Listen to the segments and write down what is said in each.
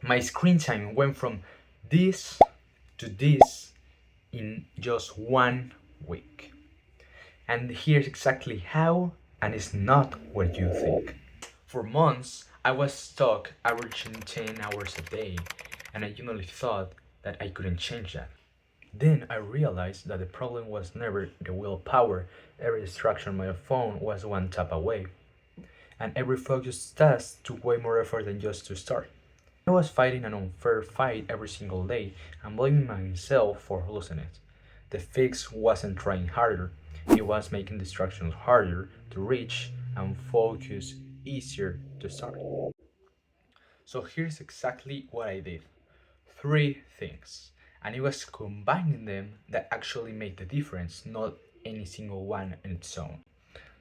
My screen time went from this to this in just 1 week. And here's exactly how, and it's not what you think. For months, I was stuck averaging 10 hours a day, and I genuinely thought that I couldn't change that. Then I realized that the problem was never the willpower. Every distraction on my phone was one tap away, and every focused task took way more effort than just to start. I was fighting an unfair fight every single day and blaming myself for losing it. The fix wasn't trying harder, it was making distractions harder to reach and focus easier to start. So here's exactly what I did: three things. And it was combining them that actually made the difference, not any single one on its own.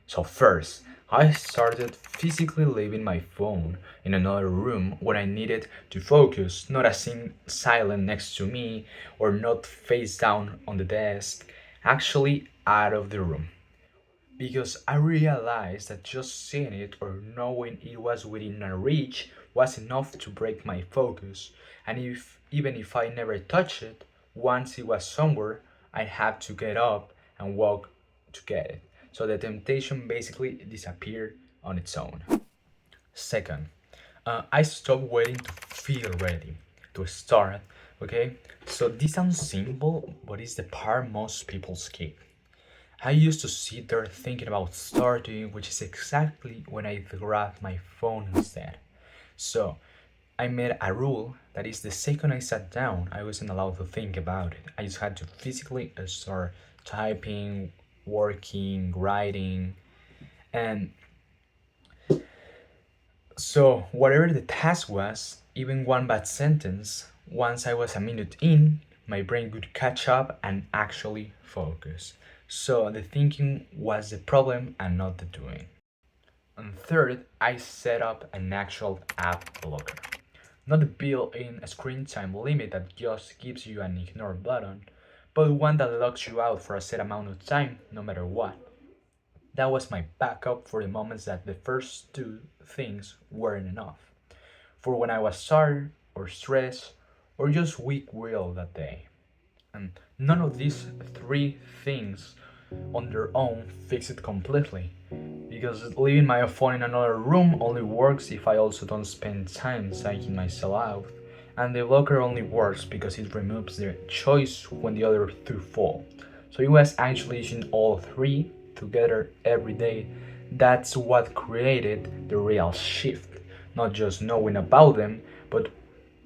So first, I started physically leaving my phone in another room when I needed to focus, not as in silent next to me or not face down on the desk, actually out of the room. Because I realized that just seeing it or knowing it was within a reach was enough to break my focus, and even if I never touched it, once it was somewhere, I had to get up and walk to get it. So the temptation basically disappeared on its own. Second, I stopped waiting to feel ready to start. Okay, so this sounds simple, but it's the part most people skip. I used to sit there thinking about starting, which is exactly when I grabbed my phone instead. So I made a rule that is the second I sat down, I wasn't allowed to think about it. I just had to physically start typing, working, writing, and so whatever the task was, even one bad sentence, once I was a minute in, my brain would catch up and actually focus. So the thinking was the problem and not the doing. And third, I set up an actual app blocker. Not a built-in screen time limit that just gives you an ignore button, but one that locks you out for a set amount of time no matter what. That was my backup for the moments that the first two things weren't enough. For when I was tired or stressed or just weak-willed that day. And none of these three things on their own fix it completely. Because leaving my phone in another room only works if I also don't spend time psyching myself out. And the blocker only works because it removes the choice when the other two fall. So it was actually using all three together every day. That's what created the real shift. Not just knowing about them, but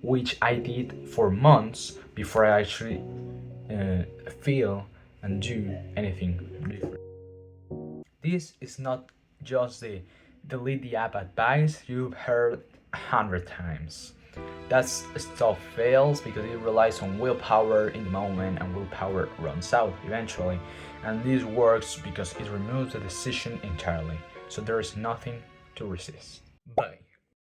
which I did for months before I actually feel and do anything different. This is not just the delete the app advice you've heard 100 times. That stuff fails because it relies on willpower in the moment and willpower runs out eventually. And this works because it removes the decision entirely, so there is nothing to resist. Bye.